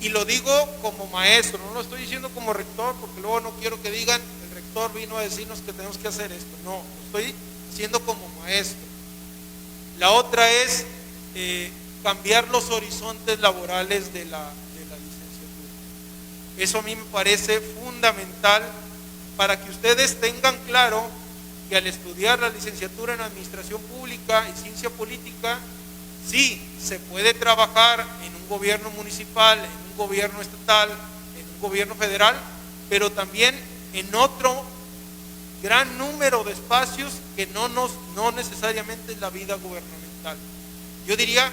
y lo digo como maestro, no lo estoy diciendo como rector, porque luego no quiero que digan, el rector vino a decirnos que tenemos que hacer esto. No, lo estoy diciendo como maestro. La otra es cambiar los horizontes laborales de la licenciatura. Eso a mí me parece fundamental, para que ustedes tengan claro que al estudiar la licenciatura en Administración Pública y Ciencia Política, sí, se puede trabajar en un gobierno municipal, en un gobierno estatal, en un gobierno federal, pero también en otro gran número de espacios que no necesariamente es la vida gubernamental. Yo diría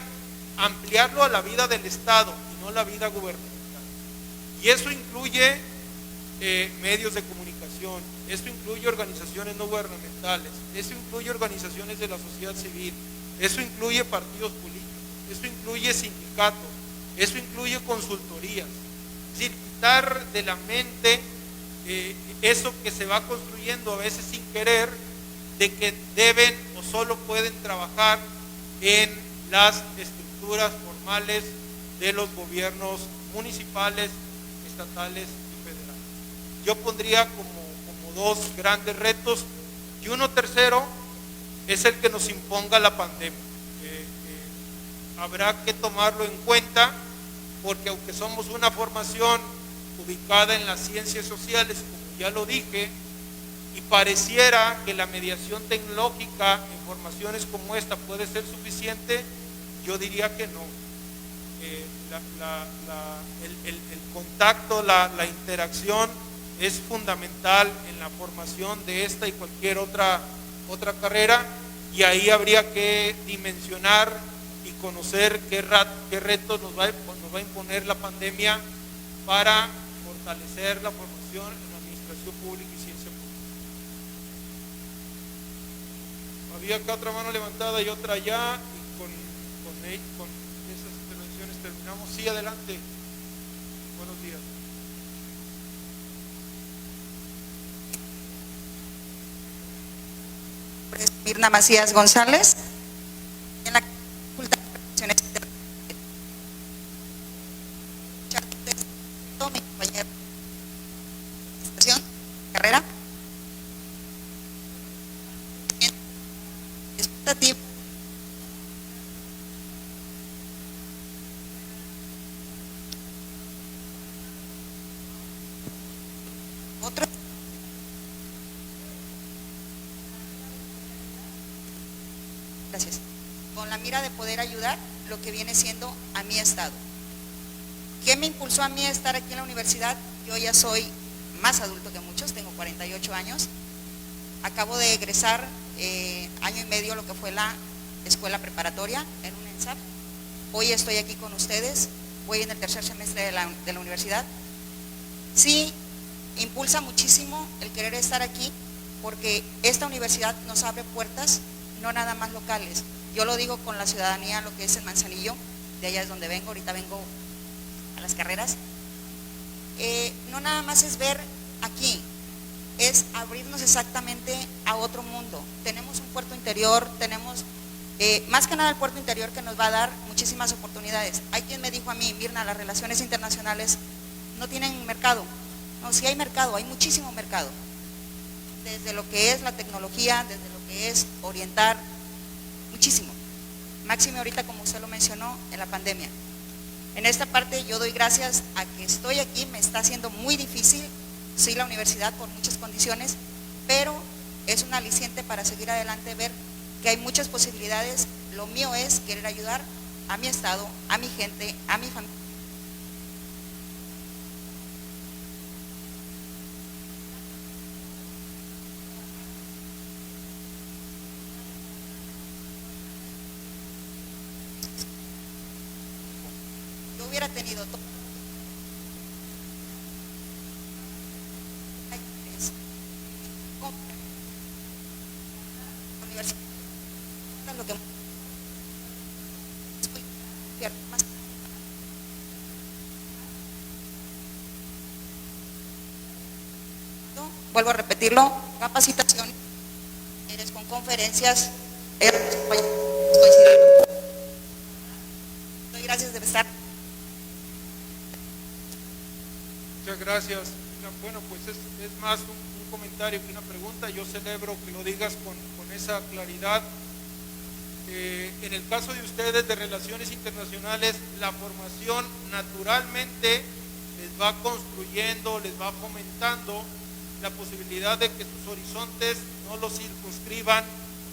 ampliarlo a la vida del Estado y no la vida gubernamental. Y eso incluye medios de comunicación, eso incluye organizaciones no gubernamentales, eso incluye organizaciones de la sociedad civil, eso incluye partidos políticos, eso incluye sindicatos, eso incluye consultorías. Es decir, quitar de la mente eso que se va construyendo a veces sin querer, de que deben o solo pueden trabajar en las estructuras formales de los gobiernos municipales, estatales y federales. Yo pondría como dos grandes retos, y uno tercero es el que nos imponga la pandemia. Habrá que tomarlo en cuenta, porque aunque somos una formación ubicada en las ciencias sociales, como ya lo dije, y pareciera que la mediación tecnológica en formaciones como esta puede ser suficiente, yo diría que no. El contacto, la interacción es fundamental en la formación de esta y cualquier otra carrera, y ahí habría que dimensionar y conocer qué retos nos va a imponer la pandemia para fortalecer la formación en la administración pública y ciencia pública. Había acá otra mano levantada y otra allá, y con esas intervenciones terminamos. Sí, adelante. Buenos días. Mirna Macías González, en la Facultad de Relaciones Internacionales. Mi compañero de administración, carrera. Expectativa. Otro. Gracias. Con la mira de poder ayudar lo que viene siendo a mi estado. ¿Qué me impulsó a mí a estar aquí en la universidad? Yo ya soy más adulto que muchos, tengo 48 años. Acabo de egresar año y medio lo que fue la escuela preparatoria en un ENSAP. Hoy estoy aquí con ustedes, voy en el tercer semestre de la universidad. Sí, impulsa muchísimo el querer estar aquí, porque esta universidad nos abre puertas, no nada más locales. Yo lo digo con la ciudadanía, lo que es en Manzanillo, de allá es donde vengo, ahorita vengo a las carreras. No nada más es ver aquí, es abrirnos exactamente a otro mundo. Tenemos un puerto interior, tenemos más que nada el puerto interior, que nos va a dar muchísimas oportunidades. Hay quien me dijo a mí: Mirna, las relaciones internacionales no tienen mercado. No, sí hay mercado, hay muchísimo mercado. Desde lo que es la tecnología, desde lo que es orientar, muchísimo. Máxime ahorita, como usted lo mencionó, en la pandemia. En esta parte yo doy gracias a que estoy aquí, me está haciendo muy difícil, sí, la universidad por muchas condiciones, pero es un aliciente para seguir adelante, ver que hay muchas posibilidades. Lo mío es querer ayudar a mi estado, a mi gente, a mi familia. Yo hubiera tenido todo. Lo que más. Vuelvo a repetirlo: capacitación, con conferencias. Doy gracias de estar. Muchas gracias. Bueno, pues es más un comentario que una pregunta. Yo celebro que lo digas con esa claridad. En el caso de ustedes de Relaciones Internacionales, la formación naturalmente les va construyendo, les va fomentando la posibilidad de que sus horizontes no los circunscriban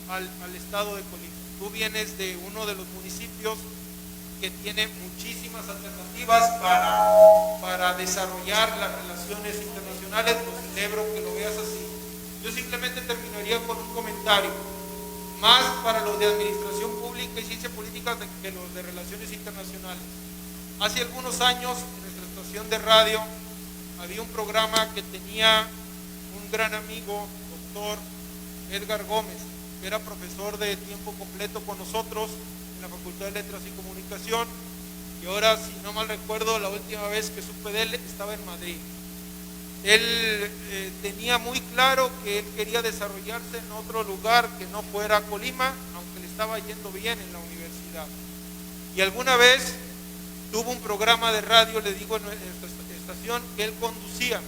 al estado de Colima. Tú vienes de uno de los municipios que tiene muchísimas alternativas para desarrollar las relaciones internacionales. Pues celebro que lo veas así. Yo simplemente terminaría con un comentario, más para los de administración pública y ciencia política que los de relaciones internacionales. Hace algunos años, en nuestra estación de radio, había un programa que tenía un gran amigo, doctor Edgar Gómez, que era profesor de tiempo completo con nosotros en la Facultad de Letras y Comunicación, y ahora, si no mal recuerdo, la última vez que supe de él estaba en Madrid. Él tenía muy claro que él quería desarrollarse en otro lugar que no fuera Colima, aunque le estaba yendo bien en la universidad. Y alguna vez tuvo un programa de radio, le digo, en nuestra estación, que él conducía.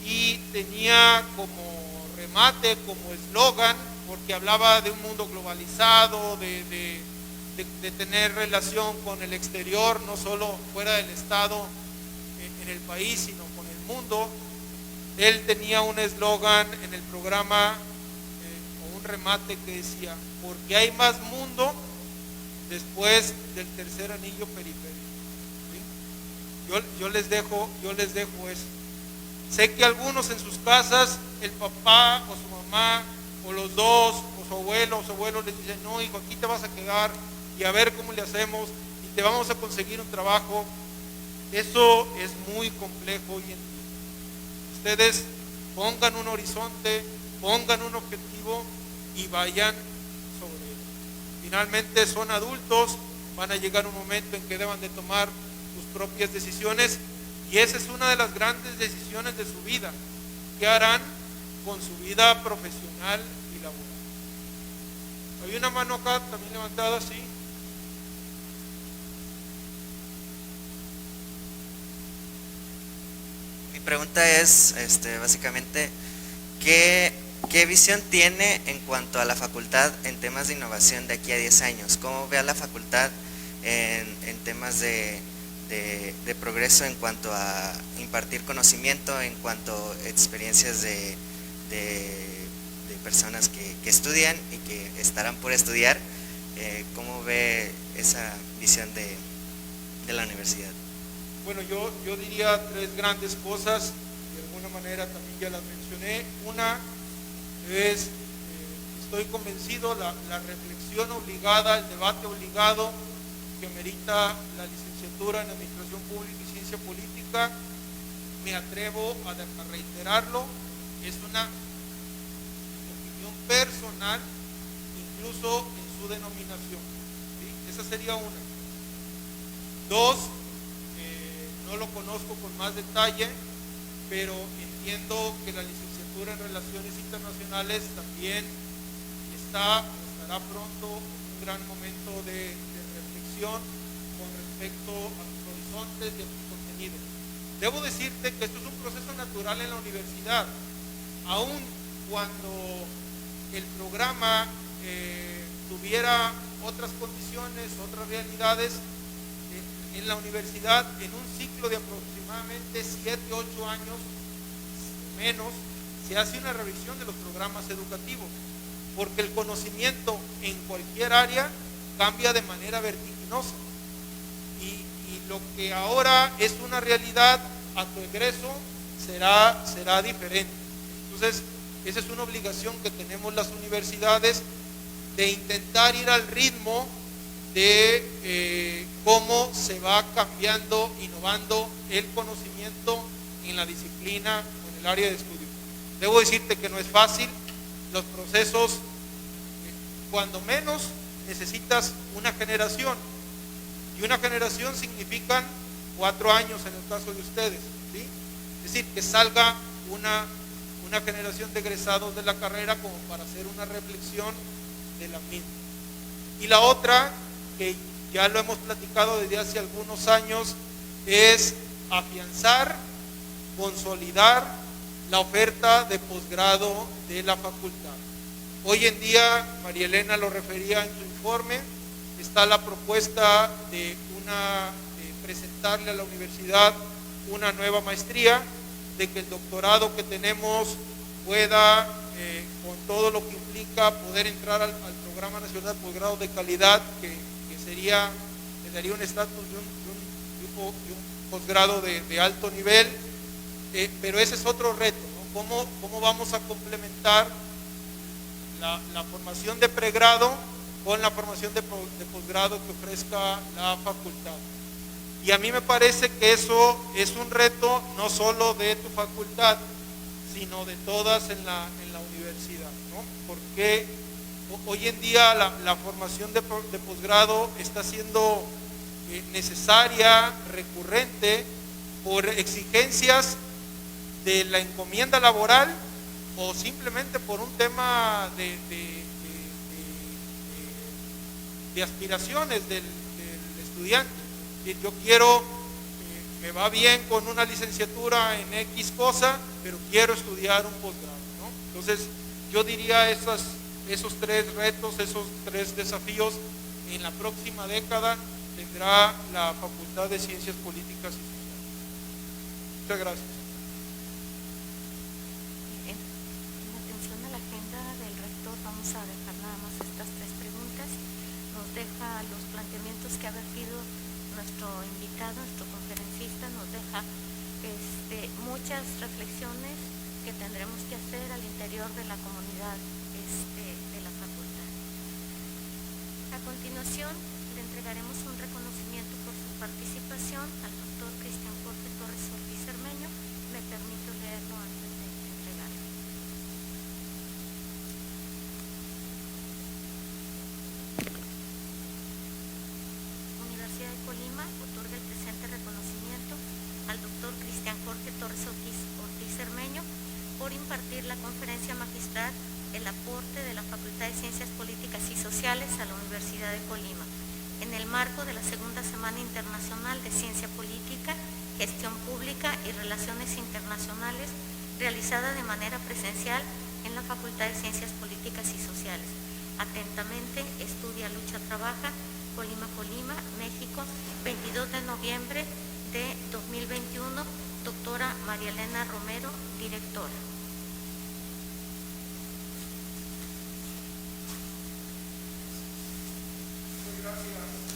Y tenía como remate, como eslogan, porque hablaba de un mundo globalizado, de tener relación con el exterior, no solo fuera del estado, en el país, sino con el mundo. Él tenía un eslogan en el programa, o un remate que decía: porque hay más mundo después del tercer anillo periférico. ¿Sí? Yo les dejo eso. Sé que algunos en sus casas, el papá o su mamá, o los dos, o su abuelo les dicen: no, hijo, aquí te vas a quedar y a ver cómo le hacemos y te vamos a conseguir un trabajo. Eso es muy complejo hoy en día. Ustedes pongan un horizonte, pongan un objetivo y vayan sobre él. Finalmente son adultos, van a llegar un momento en que deban de tomar sus propias decisiones, y esa es una de las grandes decisiones de su vida. ¿Qué harán con su vida profesional y laboral? Hay una mano acá también levantada, sí. Mi pregunta es, básicamente, ¿qué visión tiene en cuanto a la facultad en temas de innovación de aquí a 10 años? ¿Cómo ve a la facultad en temas de progreso en cuanto a impartir conocimiento, en cuanto a experiencias de personas que estudian y que estarán por estudiar? ¿Cómo ve esa visión de la universidad? Bueno, yo diría tres grandes cosas, de alguna manera también ya las mencioné. Una es, estoy convencido, la reflexión obligada, el debate obligado que merita la licenciatura en Administración Pública y Ciencia Política. Me atrevo a reiterarlo, es una opinión personal, incluso en su denominación. ¿Sí? Esa sería una. Dos, no lo conozco con más detalle, pero entiendo que la licenciatura en Relaciones Internacionales también estará pronto un gran momento de reflexión con respecto a los horizontes y a sus contenidos. Debo decirte que esto es un proceso natural en la universidad, aun cuando el programa tuviera otras condiciones, otras realidades. En la universidad, en un ciclo de aproximadamente 7, 8 años menos, se hace una revisión de los programas educativos, porque el conocimiento en cualquier área cambia de manera vertiginosa, y lo que ahora es una realidad a tu egreso será diferente. Entonces, esa es una obligación que tenemos las universidades, de intentar ir al ritmo de cómo se va cambiando, innovando el conocimiento en la disciplina o en el área de estudio. Debo decirte que no es fácil, los procesos, cuando menos necesitas una generación, y una generación significan 4 años en el caso de ustedes, ¿sí? Es decir, que salga una generación de egresados de la carrera como para hacer una reflexión de la misma. Y la otra, que ya lo hemos platicado desde hace algunos años, es afianzar, consolidar la oferta de posgrado de la facultad. Hoy en día, María Elena lo refería en su informe, está la propuesta de presentarle a la universidad una nueva maestría, de que el doctorado que tenemos pueda, con todo lo que implica, poder entrar al Programa Nacional de Posgrado de Calidad, que le daría un estatus de un posgrado de alto nivel, pero ese es otro reto, ¿no? ¿Cómo vamos a complementar la formación de pregrado con la formación de posgrado que ofrezca la facultad? Y a mí me parece que eso es un reto no solo de tu facultad, sino de todas en la universidad, ¿no? Porque hoy en día la formación de posgrado está siendo necesaria, recurrente, por exigencias de la encomienda laboral o simplemente por un tema de aspiraciones del estudiante. Yo quiero, me va bien con una licenciatura en X cosa, pero quiero estudiar un posgrado, ¿no? Entonces, yo diría esos 3 retos, esos 3 desafíos en la próxima década tendrá la Facultad de Ciencias Políticas y Sociales. Muchas gracias. En atención a la agenda del rector, vamos a dejar nada más estas 3 preguntas. Nos deja los planteamientos que ha vertido nuestro invitado, nuestro conferencista, nos deja muchas reflexiones que tendremos que hacer al interior de la comunidad de la facultad. A continuación, le entregaremos un reconocimiento por su participación al doctor Cristian Jorge Torres Ortiz Cermeño. Me permito leerlo antes de entregarlo. Universidad de Colima otorga el presente reconocimiento al doctor Cristian Jorge Torres Ortiz Cermeño por impartir la conferencia magistral El aporte de la Facultad de Ciencias Políticas y Sociales a la Universidad de Colima, en el marco de la Segunda Semana Internacional de Ciencia Política, Gestión Pública y Relaciones Internacionales, realizada de manera presencial en la Facultad de Ciencias Políticas y Sociales. Atentamente, Estudia, Lucha, Trabaja, Colima, México, 22 de noviembre de 2021, doctora María Elena Romero, directora. Gracias.